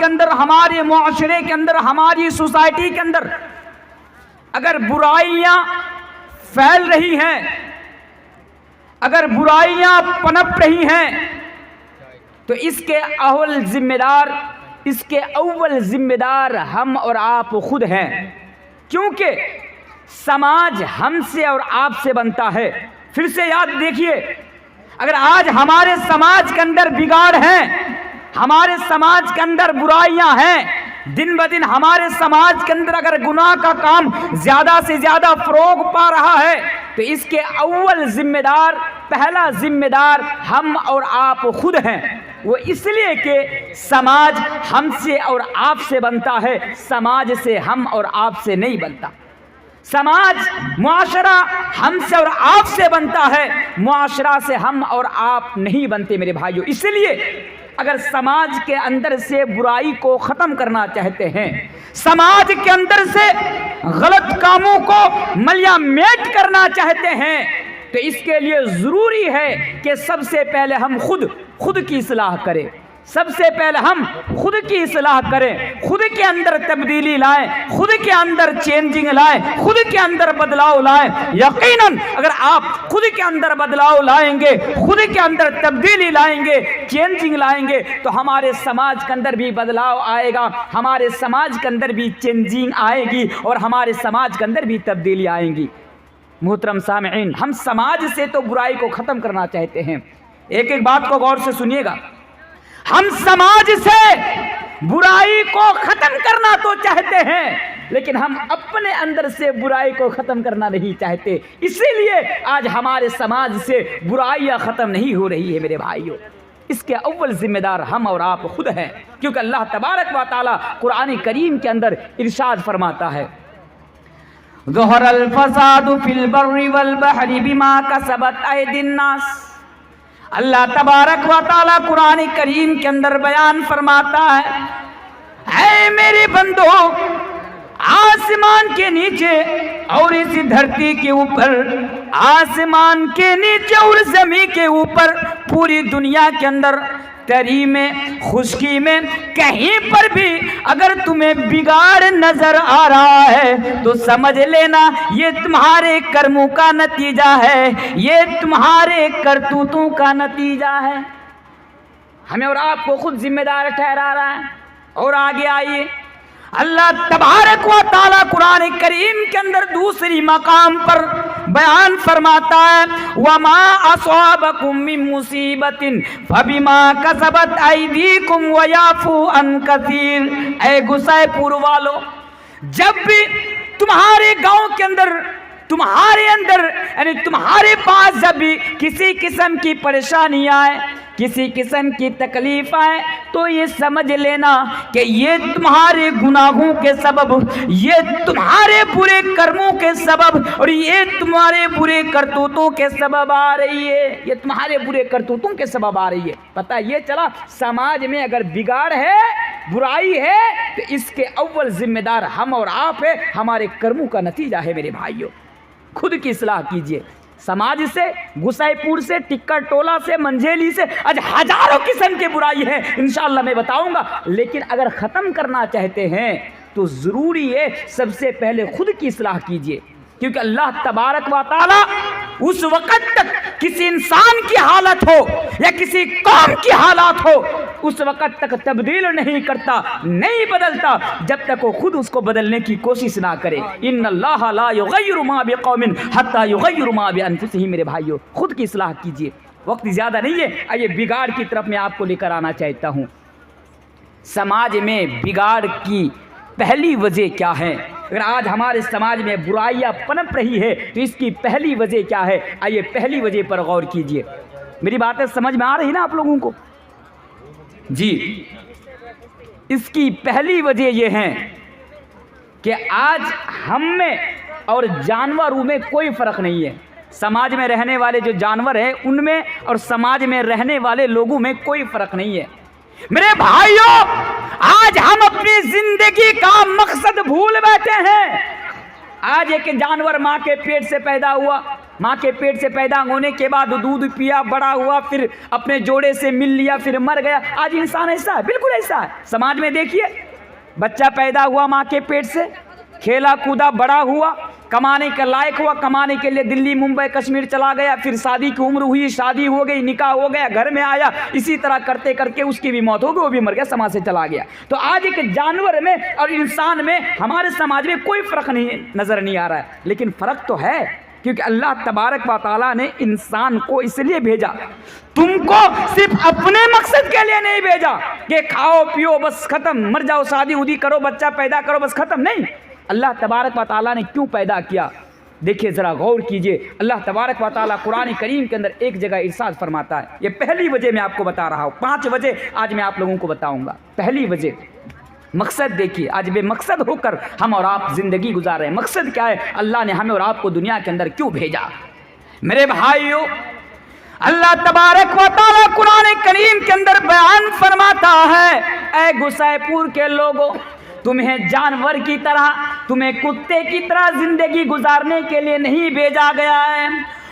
کے اندر، ہمارے معاشرے کے اندر، ہماری سوسائٹی کے اندر اگر برائیاں پھیل رہی ہیں، اگر برائیاں پنپ رہی ہیں، تو اس کے اول ذمہ دار ہم اور آپ خود ہیں، کیونکہ سماج ہم سے اور آپ سے بنتا ہے۔ پھر سے یاد دیکھیے، اگر آج ہمارے سماج کے اندر بگاڑ ہیں، ہمارے سماج کے اندر برائیاں ہیں، دن بدن ہمارے سماج کے اندر اگر گناہ کا کام زیادہ سے زیادہ فروغ پا رہا ہے، تو اس کے اول ذمہ دار، پہلا ذمہ دار ہم اور آپ خود ہیں۔ وہ اس لیے کہ سماج ہم سے اور آپ سے بنتا ہے، سماج سے ہم اور آپ سے نہیں بنتا۔ سماج، معاشرہ ہم سے اور آپ سے بنتا ہے، معاشرہ سے ہم اور آپ نہیں بنتے میرے بھائیوں۔ اس لیے اگر سماج کے اندر سے برائی کو ختم کرنا چاہتے ہیں، سماج کے اندر سے غلط کاموں کو ملیہ میٹ کرنا چاہتے ہیں، تو اس کے لیے ضروری ہے کہ سب سے پہلے ہم خود کی اصلاح کریں، سب سے پہلے ہم خود کی اصلاح کریں، خود کے اندر تبدیلی لائیں، خود کے اندر چینجنگ لائیں، خود کے اندر بدلاؤ لائیں۔ یقیناً اگر آپ خود کے اندر بدلاؤ لائیں گے، خود کے اندر تبدیلی لائیں گے، چینجنگ لائیں گے، تو ہمارے سماج کے اندر بھی بدلاؤ آئے گا، ہمارے سماج کے اندر بھی چینجنگ آئے گی، اور ہمارے سماج کے اندر بھی تبدیلی آئیں گی۔ محترم سامعین، ہم سماج سے تو برائی کو ختم کرنا چاہتے ہیں۔ ایک ایک بات کو غور سے سنیے گا، ہم سماج سے برائی کو ختم کرنا تو چاہتے ہیں، لیکن ہم اپنے اندر سے برائی کو ختم کرنا نہیں چاہتے، اسی لیے آج ہمارے سماج سے برائیاں ختم نہیں ہو رہی ہے میرے بھائیوں۔ اس کے اول ذمہ دار ہم اور آپ خود ہیں، کیونکہ اللہ تبارک و تعالی قرآن کریم کے اندر ارشاد فرماتا ہے، ظہر الفساد فی البر والبحر بما کسبت ایدی الناس۔ اللہ تبارک و تعالی قرآن کریم کے اندر بیان فرماتا ہے، اے میرے بندو، آسمان کے نیچے اور اس دھرتی کے اوپر، آسمان کے نیچے اور زمین کے اوپر، پوری دنیا کے اندر، تری میں، خشکی میں، کہیں پر بھی اگر تمہیں بگاڑ نظر آ رہا ہے تو سمجھ لینا یہ تمہارے کرموں کا نتیجہ ہے، یہ تمہارے کرتوتوں کا نتیجہ ہے۔ ہمیں اور آپ کو خود ذمہ دار ٹھہرا رہا ہے۔ اور آگے آئیے، اللہ تبارک و تعالی قرآن کریم کے اندر دوسری مقام پر بیان فرماتا ہے، وَمَا أَصَابَكُم مِّن مُّصِيبَةٍ فَبِمَا كَسَبَتْ أَيْدِيكُمْ وَيَعْفُو عَن كَثِيرٍ۔ اے گسائے پور والو، جب بھی تمہارے گاؤں کے اندر، تمہارے اندر، یعنی تمہارے پاس جب بھی کسی قسم کی پریشانی آئے، کسی قسم کی تکلیف آئے، تو یہ سمجھ لینا کہ یہ تمہارے گناہوں کے سبب، یہ تمہارے برے کرموں کے سبب، اور یہ تمہارے برے کرتوتوں کے سبب آ رہی ہے، یہ تمہارے برے کرتوتوں کے سبب آ رہی ہے۔ پتہ یہ چلا سماج میں اگر بگاڑ ہے، برائی ہے، تو اس کے اول ذمہ دار ہم اور آپ ہیں، ہمارے کرموں کا نتیجہ ہے میرے بھائیوں۔ خود کی اصلاح کیجئے۔ سماج سے، گسائی پور سے، ٹکر ٹولہ سے، منجھیلی سے آج ہزاروں قسم کے برائی ہیں، انشاءاللہ میں بتاؤں گا، لیکن اگر ختم کرنا چاہتے ہیں تو ضروری ہے سب سے پہلے خود کی اصلاح کیجئے، کیونکہ اللہ تبارک و تعالی اس وقت تک کسی انسان کی حالت ہو یا کسی قوم کی حالات ہو، اس وقت تک تبدیل نہیں کرتا، نہیں بدلتا، جب تک وہ خود اس کو بدلنے کی کوشش نہ کرے۔ ان اللہ لا یغیر ما بقوم حتی یغیر ما بانفسہم۔ میرے بھائیوں، خود کی اصلاح کیجئے، وقت زیادہ نہیں ہے، آئیے بگاڑ کی طرف میں آپ کو لے کر آنا چاہتا ہوں۔ سماج میں بگاڑ کی پہلی وجہ کیا ہے؟ اگر آج ہمارے سماج میں برائیاں پنپ رہی ہے تو اس کی پہلی وجہ کیا ہے؟ آئیے پہلی وجہ پر غور کیجئے۔ میری باتیں سمجھ میں آ رہی نا آپ لوگوں کو؟ جی، اس کی پہلی وجہ یہ ہے کہ آج ہم میں اور جانوروں میں کوئی فرق نہیں ہے۔ سماج میں رہنے والے جو جانور ہیں ان میں اور سماج میں رہنے والے لوگوں میں کوئی فرق نہیں ہے۔ میرے بھائیوں، آج ہم اپنی زندگی کا مقصد بھول بیٹھے ہیں۔ آج ایک جانور ماں کے پیٹ سے پیدا ہوا، ماں کے پیٹ سے پیدا ہونے کے بعد دودھ پیا، بڑا ہوا، پھر اپنے جوڑے سے مل لیا، پھر مر گیا۔ آج انسان ایسا ہے، بالکل ایسا ہے۔ سماج میں دیکھیے، بچہ پیدا ہوا ماں کے پیٹ سے، کھیلا کودا، بڑا ہوا، کمانے کا لائق ہوا، کمانے کے لیے دلی، ممبئی، کشمیر چلا گیا، پھر شادی کی عمر ہوئی، شادی ہو گئی، نکاح ہو گیا، گھر میں آیا، اسی طرح کرتے کرتے اس کی بھی موت ہو گئی، وہ بھی مر گیا، سماج سے چلا گیا۔ تو آج ایک جانور میں اور انسان میں ہمارے سماج میں کوئی فرق نہیں نظر نہیں آ رہا ہے، لیکن فرق تو ہے، کیونکہ اللہ تبارک و تعالیٰ نے انسان کو اس لیے بھیجا، تم کو صرف اپنے مقصد کے لیے نہیں بھیجا کہ کھاؤ پیو بس ختم، مر جاؤ، شادی ودی کرو، بچہ پیدا کرو بس ختم، نہیں۔ اللہ تبارک و تعالیٰ نے کیوں پیدا کیا؟ دیکھیے ذرا غور کیجئے، اللہ تبارک و تعالیٰ قرآن کریم کے اندر ایک جگہ ارشاد فرماتا ہے، یہ پہلی وجہ میں آپ کو بتا رہا ہوں، 5 وجہ آج میں آپ لوگوں کو بتاؤں گا۔ پہلی وجہ، مقصد دیکھیے، آج بے مقصد ہو کر ہم اور آپ زندگی گزار رہے ہیں۔ مقصد کیا ہے؟ اللہ نے ہمیں اور آپ کو دنیا کے اندر کیوں بھیجا؟ میرے بھائیو، اللہ تبارک و تعالیٰ قرآن کریم کے اندر بیان فرماتا ہے، اے گسائے پور کے لوگوں، تمہیں جانور کی طرح، تمہیں کتے کی طرح زندگی گزارنے کے لیے نہیں بھیجا گیا ہے۔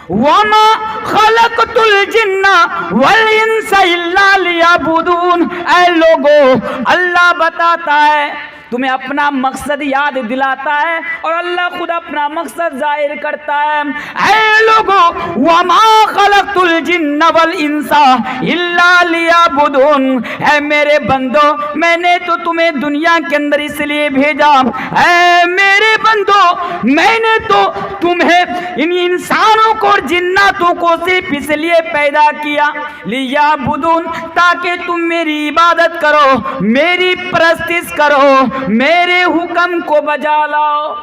وَمَا خَلَقْتُ الْجِنَّ وَالْإِنسَ إِلَّا لِيَعْبُدُونِ۔ اے لوگو، اللہ بتاتا ہے، تمہیں اپنا مقصد یاد دلاتا ہے، اور اللہ خود اپنا مقصد ظاہر کرتا ہے۔ اے لوگو، وَمَا خَلَقْتُ الْجِنَّ وَالْإِنسَ إِلَّا لِيَعْبُدُونِ۔ اے میرے بندو، میں نے تو تمہیں دنیا کے اندر اس لیے بھیجا، اے میرے بندو، میں نے تو تمہیں ان انسانوں کو اور جناتوں کو صرف اس لیے پیدا کیا، لیعبدون، تاکہ تم میری عبادت کرو، میری پرستش کرو، میرے حکم کو بجا لاؤ۔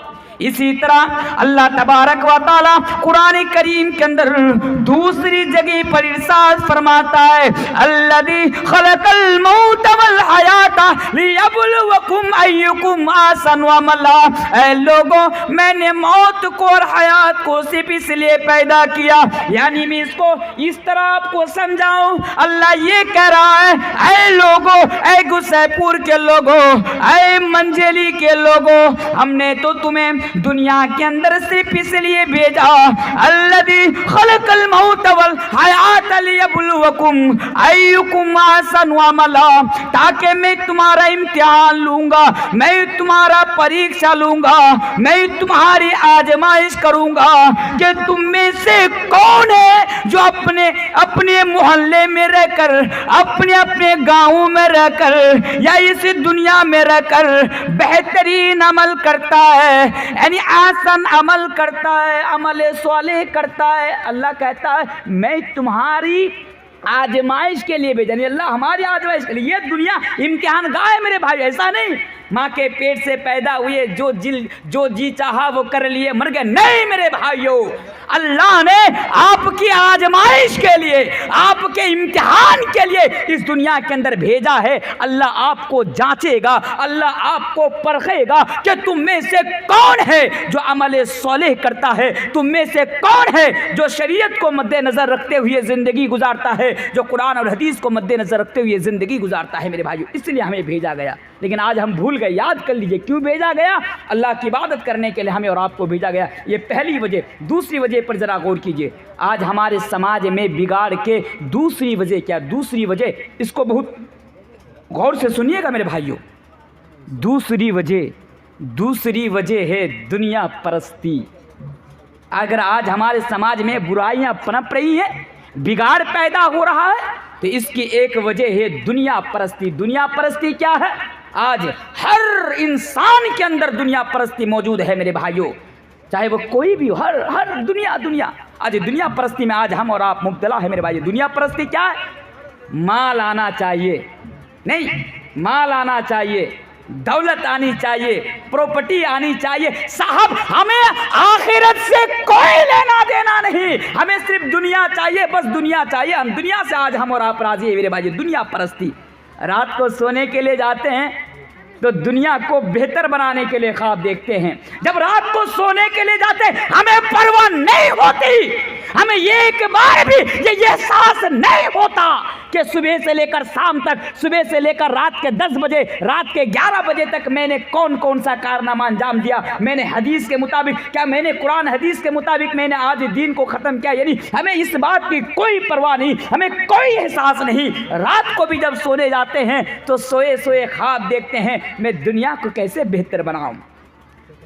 اسی طرح اللہ تبارک و تعالیٰ قرآن کریم کے اندر دوسری جگہ پر ارشاد فرماتا ہے، الذی خلق الموت والحیات لیبلوکم ایکم احسن عملا۔ اے لوگوں، میں نے موت کو اور حیات کو صرف اس لیے پیدا کیا، یعنی میں اس کو اس طرح آپ کو سمجھاؤں، اللہ یہ کہہ رہا ہے، اے لوگوں، اے گسے پور کے لوگوں، اے منجلی کے لوگوں، ہم نے تو تمہیں دنیا کے اندر صرف اس لیے بھیجا، الذی خلق الموت والحیات لیبلوکم ایکم احسن عملا، تاکہ میں تمہارا امتحان لوں گا، میں تمہارا پریکشا لوں گا، میں تمہاری آزمائش کروں گا کہ تم میں سے کون ہے جو اپنے محلے میں رہ کر، اپنے گاؤں میں رہ کر، یا اس دنیا میں رہ کر بہترین عمل کرتا ہے، یعنی احسن عمل کرتا ہے، عمل صالح کرتا ہے۔ اللہ کہتا ہے میں تمہاری آزمائش کے لیے بھیجا، یعنی اللہ ہماری آزمائش کے لیے۔ یہ دنیا امتحان گاہ ہے میرے بھائی، ایسا نہیں ماں کے پیٹ سے پیدا ہوئے، جو جی چاہا وہ کر لیے، مر گئے، نہیں میرے بھائیو، اللہ نے آپ کی آزمائش کے لیے، آپ کے امتحان کے لیے اس دنیا کے اندر بھیجا ہے۔ اللہ آپ کو جانچے گا، اللہ آپ کو پرکھے گا کہ تم میں سے کون ہے جو عمل صالح کرتا ہے، تم میں سے کون ہے جو شریعت کو مد نظر رکھتے ہوئے زندگی گزارتا ہے، جو قرآن اور حدیث کو مد نظر رکھتے ہوئے زندگی گزارتا ہے میرے بھائیو۔ اس لیے ہمیں بھیجا گیا، لیکن آج ہم بھول گئے۔ یاد کر لیجئے کیوں بھیجا گیا؟ اللہ کی عبادت کرنے کے لیے ہمیں اور آپ کو بھیجا گیا، یہ پہلی وجہ۔ دوسری وجہ پر ذرا غور کیجئے، آج ہمارے سماج میں بگاڑ کے دوسری وجہ کیا؟ دوسری وجہ، اس کو بہت غور سے سنیے گا میرے بھائیو۔ دوسری وجہ ہے دنیا پرستی۔ اگر آج ہمارے سماج میں برائیاں پنپ رہی ہیں، بگاڑ پیدا ہو رہا ہے، تو اس کی ایک وجہ ہے دنیا پرستی۔ دنیا پرستی کیا ہے؟ آج ہر انسان کے اندر دنیا پرستی موجود ہے میرے بھائیوں، چاہے وہ کوئی بھی ہو، ہر دنیا آج دنیا پرستی میں آج ہم اور آپ مبتلا ہے میرے بھائی۔ دنیا پرستی کیا ہے؟ مال آنا چاہیے، نہیں، مال آنا چاہیے، دولت آنی چاہیے، پراپرٹی آنی چاہیے، صاحب ہمیں آخرت سے کوئی لینا دینا نہیں، ہمیں صرف دنیا چاہیے، بس دنیا چاہیے، ہم دنیا سے آج ہم اور آپ راضی ہیں میرے بھائی۔ دنیا پرستی، رات کو سونے کے لیے جاتے ہیں تو دنیا کو بہتر بنانے کے لیے خواب دیکھتے ہیں، جب رات کو سونے کے لیے جاتے ہیں ہمیں پرواہ نہیں ہوتی، ہمیں ایک بار بھی یہ احساس نہیں ہوتا کہ صبح سے لے کر شام تک، صبح سے لے کر رات کے 10 بجے، رات کے 11 بجے تک میں نے کون کون سا کارنامہ انجام دیا، میں نے حدیث کے مطابق، کیا میں نے قرآن حدیث کے مطابق میں نے آج دین کو ختم کیا؟ یعنی ہمیں اس بات کی کوئی پرواہ نہیں، ہمیں کوئی احساس نہیں۔ رات کو بھی جب سونے جاتے ہیں تو سوئے سوئے خواب دیکھتے ہیں میں دنیا کو کیسے بہتر بناؤں،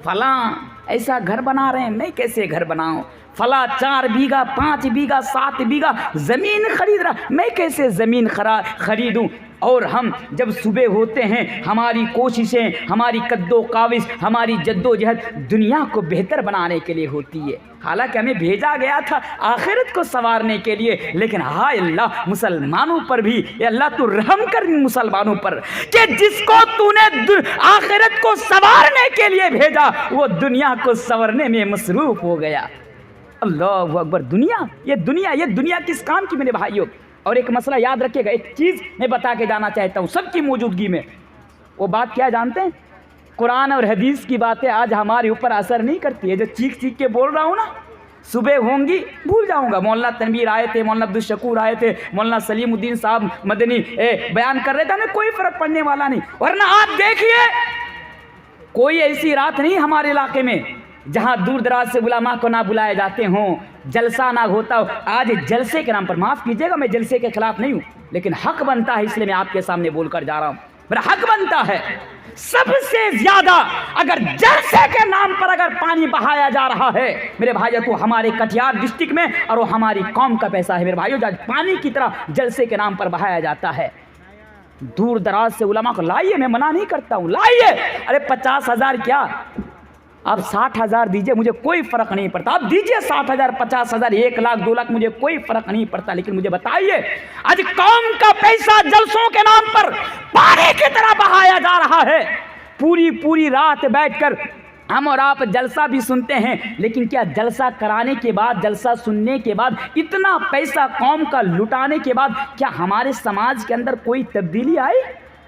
فلاں ایسا گھر بنا رہے ہیں میں کیسے گھر بناؤں، فلاں 4 بیگھہ 5 بیگھہ 7 بیگھہ زمین خرید رہا میں کیسے زمین خریدوں۔ اور ہم جب صبح ہوتے ہیں ہماری کوششیں، ہماری قد و کاوش، ہماری جد و جہد دنیا کو بہتر بنانے کے لیے ہوتی ہے، حالانکہ ہمیں بھیجا گیا تھا آخرت کو سنوارنے کے لیے۔ لیکن ہائے اللہ مسلمانوں پر بھی، اے اللہ تو رحم کر مسلمانوں پر کہ جس کو تو نے آخرت کو سنوارنے کے لیے بھیجا وہ دنیا کو سنورنے میں مصروف ہو گیا۔ اللہ اکبر۔ یہ دنیا کس کام کی میرے بھائیوں؟ اور ایک مسئلہ یاد رکھیے گا، ایک چیز میں بتا کے جانا چاہتا ہوں سب کی موجودگی میں، وہ بات کیا جانتے ہیں؟ قرآن اور حدیث کی باتیں آج ہمارے اوپر اثر نہیں کرتی ہے۔ جو چیخ کے بول رہا ہوں نا، صبح ہوں گی بھول جاؤں گا، مولانا تنویر آئے تھے، مولانا عبدالشکور آئے تھے، مولانا سلیم الدین صاحب مدنی بیان کر رہے تھے، ہمیں کوئی فرق پڑنے والا نہیں۔ ورنہ آپ دیکھیے کوئی ایسی رات نہیں ہمارے علاقے میں جہاں دور دراز سے علماء کو نہ بلائے جاتے ہوں، جلسہ نہ ہوتا ہو۔ آج جلسے کے نام پر، معاف کیجیے گا میں جلسے کے خلاف نہیں ہوں، لیکن حق بنتا ہے، اس لیے میں آپ کے سامنے بول کر جا رہا ہوں، میرا حق بنتا ہے سب سے زیادہ اگر جلسے کے نام پر اگر پانی بہایا جا رہا ہے میرے بھائیو تو ہمارے کٹیہار ڈسٹرکٹ میں، اور وہ ہماری قوم کا پیسہ ہے میرے بھائیو، پانی کی طرح جلسے کے نام پر بہایا جاتا ہے۔ دور دراز سے علماء کو لائیے، میں منع نہیں کرتا ہوں، لائیے۔ ارے 50,000 کیا، آپ 60,000 دیجئے، مجھے کوئی فرق نہیں پڑتا، آپ دیجئے 60,000 50,000 1 لاکھ 2 لاکھ، مجھے کوئی فرق نہیں پڑتا، لیکن مجھے بتائیے آج قوم کا پیسہ جلسوں کے نام پر پانی کی طرح بہایا جا رہا ہے۔ پوری رات بیٹھ کر ہم اور آپ جلسہ بھی سنتے ہیں، لیکن کیا جلسہ کرانے کے بعد، جلسہ سننے کے بعد، اتنا پیسہ قوم کا لٹانے کے بعد کیا ہمارے سماج کے اندر کوئی تبدیلی آئی؟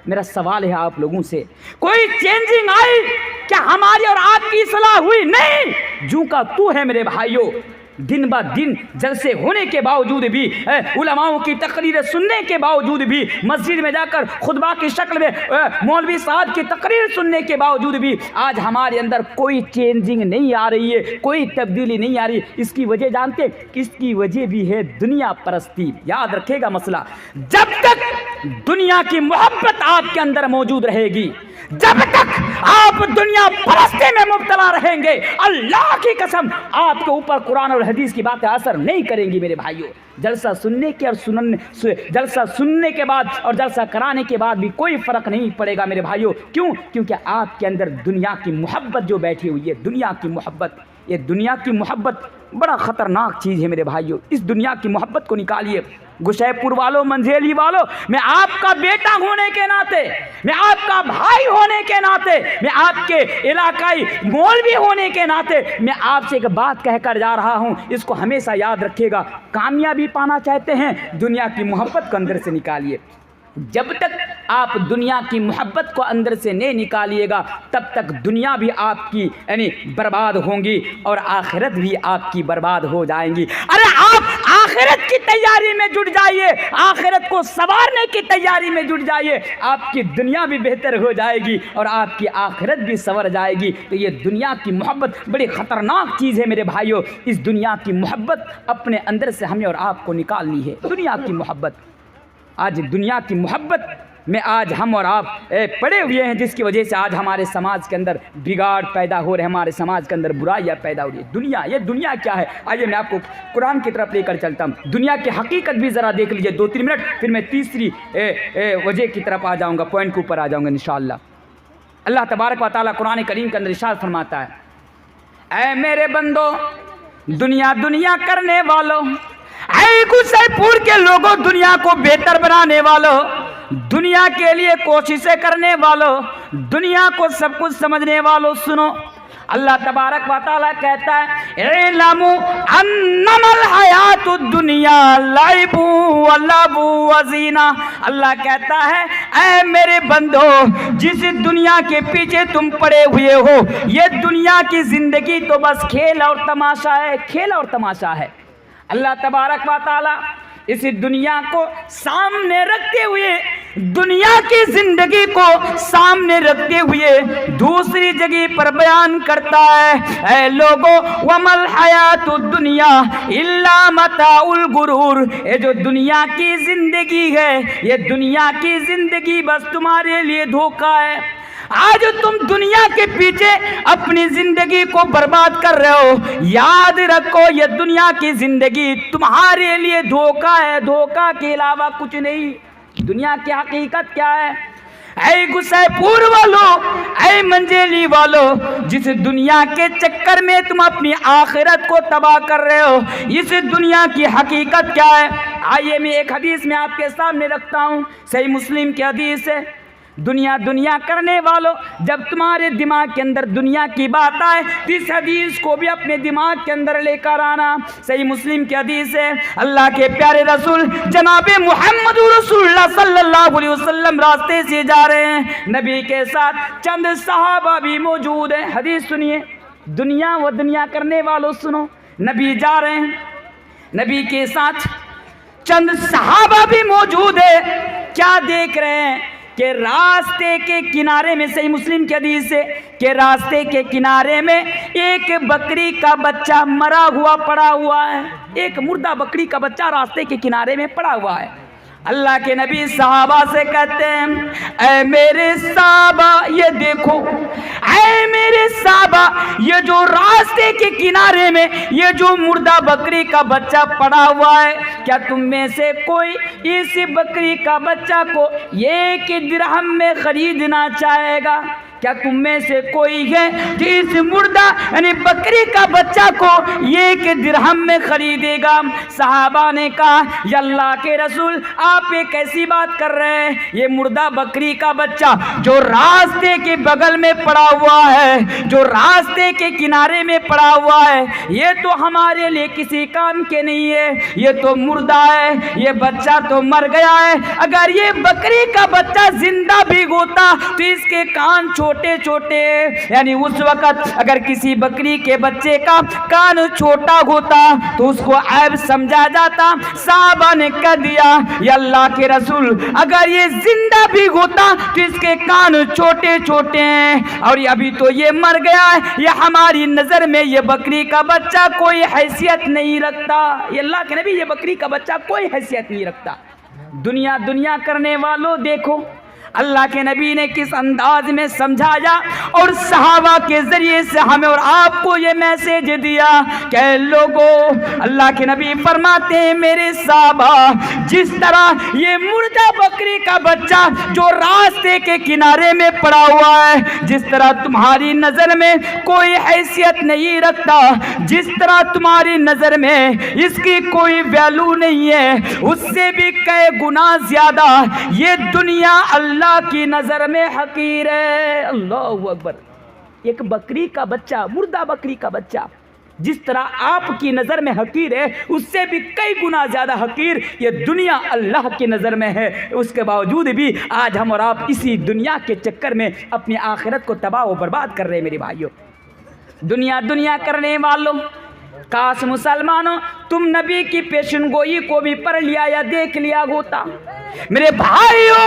میرا سوال ہے آپ لوگوں سے، کوئی چینجنگ آئی؟ کیا ہماری اور آپ کی اصلاح ہوئی؟ نہیں، جو کا تو ہے میرے بھائیوں۔ دن با دن جلسے ہونے کے باوجود بھی، علماؤں کی تقریریں سننے کے باوجود بھی، مسجد میں جا کر خطبہ کی شکل میں مولوی صاحب کی تقریر سننے کے باوجود بھی آج ہمارے اندر کوئی چینجنگ نہیں آ رہی ہے، کوئی تبدیلی نہیں آ رہی۔ اس کی وجہ جانتے؟ اس کی وجہ بھی ہے دنیا پرستی۔ یاد رکھے گا مسئلہ، جب تک دنیا کی محبت آپ کے اندر موجود رہے گی، جب تک آپ دنیا پرستی میں مبتلا رہیں گے، اللہ کی قسم آپ کے اوپر قرآن اور حدیث کی باتیں اثر نہیں کریں گی میرے بھائیوں۔ جلسہ سننے کے اور جلسہ سننے کے بعد اور جلسہ کرانے کے بعد بھی کوئی فرق نہیں پڑے گا میرے بھائیوں۔ کیوں؟ کیونکہ آپ کے اندر دنیا کی محبت جو بیٹھی ہوئی ہے، دنیا کی محبت، یہ دنیا کی محبت بڑا خطرناک چیز ہے میرے بھائیوں۔ اس دنیا کی محبت کو نکالیے۔ گوشے پور والوں، منجھیلی والوں، میں آپ کا بیٹا ہونے کے ناطے، میں آپ کا بھائی ہونے کے ناطے، میں آپ کے علاقائی مولوی ہونے کے ناطے میں آپ سے ایک بات کہہ کر جا رہا ہوں، اس کو ہمیشہ یاد رکھیے گا۔ کامیابی پانا چاہتے ہیں، دنیا کی محبت کو اندر سے نکالیے۔ جب تک آپ دنیا کی محبت کو اندر سے نہیں نکالیے گا تب تک دنیا بھی آپ کی یعنی برباد ہوں گی اور آخرت بھی آپ کی برباد ہو جائیں گی۔ ارے آپ آخرت کی تیاری میں جٹ جائیے، آخرت کو سنوارنے کی تیاری میں جٹ جائیے، آپ کی دنیا بھی بہتر ہو جائے گی اور آپ کی آخرت بھی سنور جائے گی۔ تو یہ دنیا کی محبت بڑی خطرناک چیز ہے میرے بھائیوں۔ اس دنیا کی محبت اپنے اندر سے ہمیں اور آپ کو نکالنی ہے۔ دنیا کی محبت، آج دنیا کی محبت میں آج ہم اور آپ پڑے ہوئے ہیں، جس کی وجہ سے آج ہمارے سماج کے اندر بگاڑ پیدا ہو رہے ہیں، ہمارے سماج کے اندر برائیاں پیدا ہو رہی ہے۔ دنیا، یہ دنیا کیا ہے؟ آئیے میں آپ کو قرآن کی طرف لے کر چلتا ہوں۔ دنیا کی حقیقت بھی ذرا دیکھ لیجئے 2-3 منٹ، پھر میں تیسری وجہ کی طرف آ جاؤں گا، پوائنٹ کے اوپر آ جاؤں گا انشاءاللہ۔ اللہ تبارک و تعالیٰ قرآن کریم کے اندر ارشاد فرماتا ہے، اے میرے بندو، دنیا دنیا کرنے والوں، اے گوشے پور کے لوگوں، دنیا کو بہتر بنانے والوں، دنیا کے لیے کوششیں کرنے والوں، دنیا کو سب کچھ سمجھنے والوں، سنو، اللہ تبارک و تعالیٰ کہتا ہے اعلموا انما الحیات الدنیا لعب ولہو وزینہ۔ اللہ کہتا ہے اے میرے بندو، جس دنیا کے پیچھے تم پڑے ہوئے ہو، یہ دنیا کی زندگی تو بس کھیل اور تماشا ہے، کھیل اور تماشا ہے۔ اللہ تبارک و تعالی اس دنیا کو سامنے رکھتے ہوئے، دنیا کی زندگی کو سامنے رکھتے ہوئے دوسری جگہ پر بیان کرتا ہے، اے لوگو وَمَا الْحَيَاةُ الدُّنْيَا إِلَّا مَتَاعُ الْغُرُورِ، یہ جو دنیا کی زندگی ہے، یہ دنیا کی زندگی بس تمہارے لیے دھوکہ ہے۔ آج تم دنیا کے پیچھے اپنی زندگی کو برباد کر رہے ہو، یاد رکھو یہ دنیا کی زندگی تمہارے لیے دھوکہ ہے، دھوکہ کے علاوہ کچھ نہیں۔ دنیا کی حقیقت کیا ہے؟ اے گسے پور والو، اے منجیلی والو، جس دنیا کے چکر میں تم اپنی آخرت کو تباہ کر رہے ہو، اس دنیا کی حقیقت کیا ہے؟ آئیے میں ایک حدیث میں آپ کے سامنے رکھتا ہوں، صحیح مسلم کی حدیث ہے۔ دنیا دنیا کرنے والوں، جب تمہارے دماغ کے اندر دنیا کی بات آئے تو اس حدیث کو بھی اپنے دماغ کے اندر لے کر آنا۔ صحیح مسلم کی حدیث ہے، اللہ کے پیارے رسول جناب محمد رسول اللہ صلی اللہ علیہ وسلم راستے سے جا رہے ہیں، نبی کے ساتھ چند صحابہ بھی موجود ہیں۔ حدیث سنیے، دنیا و دنیا کرنے والوں سنو، نبی جا رہے ہیں، نبی کے ساتھ چند صحابہ بھی موجود ہے، کیا دیکھ رہے ہیں کہ راستے کے کنارے میں، صحیح مسلم کی حدیث ہے کہ راستے کے کنارے میں ایک بکری کا بچہ مرا ہوا پڑا ہوا ہے، ایک مردہ بکری کا بچہ راستے کے کنارے میں پڑا ہوا ہے۔ اللہ کے نبی صحابہ سے کہتے ہیں، اے میرے صحابہ یہ دیکھو، اے میرے صحابہ یہ جو راستے کے کنارے میں یہ جو مردہ بکری کا بچہ پڑا ہوا ہے، کیا تم میں سے کوئی اس بکری کا بچہ کو 1 درہم میں خریدنا چاہے گا؟ کیا تم میں سے کوئی ہے کہ اس مردہ یعنی بکری کا بچہ کو 1 درہم میں خریدے گا؟ صحابہ نے کہا، یا اللہ کے رسول آپ ایک ایسی بات کر رہے ہیں، یہ مردہ بکری کا بچہ جو راستے کے بغل میں پڑا ہوا ہے، جو راستے کے کنارے میں پڑا ہوا ہے، یہ تو ہمارے لیے کسی کام کے نہیں ہے، یہ تو مردہ ہے، یہ بچہ تو مر گیا ہے۔ اگر یہ بکری کا بچہ زندہ بھی ہوتا تو اس کے کان چھوٹے چھوٹے، یعنی اس وقت اگر کسی بکری کے بچے کا کان چھوٹا ہوتا تو اس کو عیب سمجھا جاتا۔ صحابہ نے کہہ دیا، یا اللہ کے رسول اگر یہ زندہ بھی ہوتا تو اس کے کان چھوٹے چھوٹے ہیں، اور ابھی تو یہ مر گیا ہے، یہ ہماری نظر میں یہ بکری کا بچہ کوئی حیثیت نہیں رکھتا۔ یہ اللہ کے نبی، یہ بکری کا بچہ کوئی حیثیت نہیں رکھتا۔ دنیا دنیا کرنے والوں دیکھو اللہ کے نبی نے کس انداز میں سمجھایا اور صحابہ کے ذریعے سے ہمیں اور آپ کو یہ میسج دیا کہ لوگو، اللہ کے نبی فرماتے ہیں میرے صحابہ، جس طرح یہ مردہ بکری کا بچہ جو راستے کے کنارے میں پڑا ہوا ہے، جس طرح تمہاری نظر میں کوئی حیثیت نہیں رکھتا، جس طرح تمہاری نظر میں اس کی کوئی ویلو نہیں ہے، اس سے بھی کئی گنا زیادہ یہ دنیا اللہ کی نظر میں حقیر ہے۔ اللہ اکبر۔ ایک بکری کا بچہ، مردہ بکری کا بچہ جس طرح آپ کی نظر میں حقیر ہے، اس سے بھی کئی گنا زیادہ حقیر یہ دنیا اللہ کی نظر میں ہے۔ اس کے باوجود بھی آج ہم اور آپ اسی دنیا کے چکر میں اپنی آخرت کو تباہ و برباد کر رہے ہیں۔ میرے بھائیوں، دنیا دنیا کرنے والوں، کاش مسلمانوں تم نبی کی پیشن گوئی کو بھی پڑھ لیا یا دیکھ لیا ہوتا۔ میرے بھائیوں،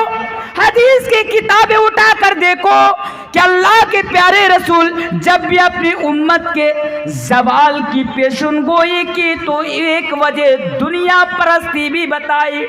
حدیث کی کتابیں اٹھا کر دیکھو کہ اللہ کے پیارے رسول جب بھی اپنی امت کے زوال کی پیشن گوئی کی تو ایک وجہ دنیا پرستی بھی بتائی۔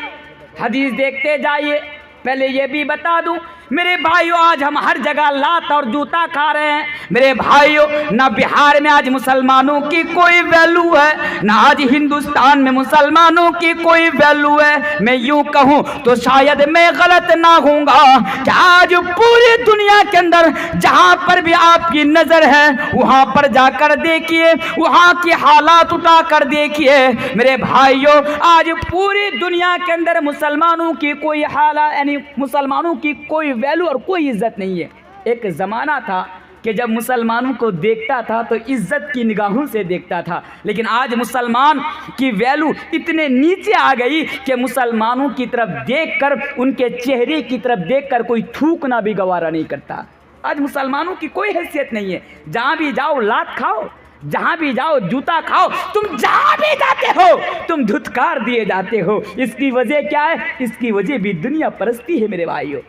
حدیث دیکھتے جائیے۔ پہلے یہ بھی بتا دوں میرے بھائیوں، آج ہم ہر جگہ لات اور جوتا کھا رہے ہیں۔ میرے بھائیوں، نہ بہار میں آج مسلمانوں کی کوئی ویلو ہے، نہ آج ہندوستان میں مسلمانوں کی کوئی ویلو ہے۔ میں یوں کہوں تو شاید میں غلط نہ ہوں گا کہ آج پوری دنیا کے اندر جہاں پر بھی آپ کی نظر ہے وہاں پر جا کر دیکھیے، وہاں کی حالات اٹھا کر دیکھیے۔ میرے بھائیوں، آج پوری دنیا کے اندر مسلمانوں کی کوئی حالات، یعنی مسلمانوں کی کوئی ویلو اور کوئی عزت نہیں ہے۔ ایک زمانہ تھا کہ جب مسلمانوں کو دیکھتا تھا تو عزت کی نگاہوں سے دیکھتا تھا، لیکن آج مسلمان کی ویلو اتنے نیچے آ گئی کہ مسلمانوں کی طرف دیکھ کر، ان کے چہرے کی طرف دیکھ کر کوئی تھوکنا بھی گوارا نہیں کرتا۔ آج مسلمانوں کی کوئی حیثیت نہیں ہے، جہاں بھی جاؤ لات کھاؤ، جہاں بھی جاؤ جوتا کھاؤ، تم جہاں بھی جاتے ہو تم دھتکار دیے جاتے ہو۔ اس کی وجہ کیا ہے؟ اس کی وجہ بھی دنیا پرستی ہے میرے بھائیو۔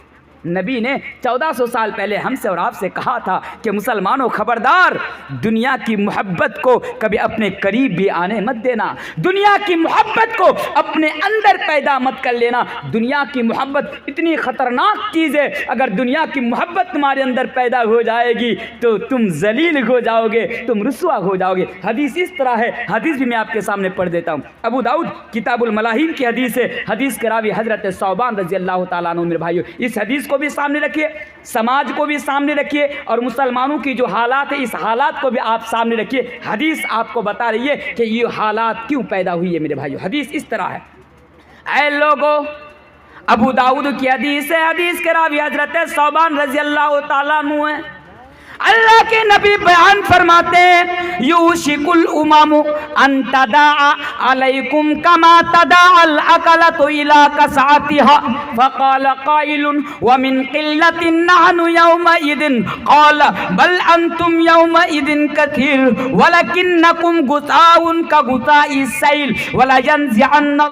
نبی نے 1400 سال پہلے ہم سے اور آپ سے کہا تھا کہ مسلمانوں خبردار، دنیا کی محبت کو کبھی اپنے قریب بھی آنے مت دینا، دنیا کی محبت کو اپنے اندر پیدا مت کر لینا۔ دنیا کی محبت اتنی خطرناک چیز ہے، اگر دنیا کی محبت تمہارے اندر پیدا ہو جائے گی تو تم ذلیل ہو جاؤ گے، تم رسوا ہو جاؤ گے۔ حدیث اس طرح ہے، حدیث بھی میں آپ کے سامنے پڑھ دیتا ہوں۔ ابو داؤد کتاب الملاہین کی حدیث ہے، حدیث کے راوی حضرت ثوبان رضی اللہ تعالیٰ عنہ۔ میرے بھائیو، اس حدیث کو بھی سامنے رکھیے، سماج کو بھی سامنے رکھیے، اور مسلمانوں کی جو حالات ہے اس حالات کو بھی آپ سامنے رکھیے۔ حدیث آپ کو بتا رہی ہے کہ یہ حالات کیوں پیدا ہوئی ہے میرے بھائیو۔ حدیث اس طرح ہے، اے لوگو، ابو داؤد کی حدیث ہے، حدیث کے راوی حضرت ثوبان رضی اللہ تعالیٰ عنہ ہے۔ اللہ کے نبی بیان فرماتے ہیں، یوشک الامم ان تداعى علیکم کما تداعى الاکلۃ الى کسعتها، فقال قائل ومن قلۃ نحن یومئذ، قال بل انتم یومئذ کثیر ولکنکم غثاء کغثاء السیل ولینزعن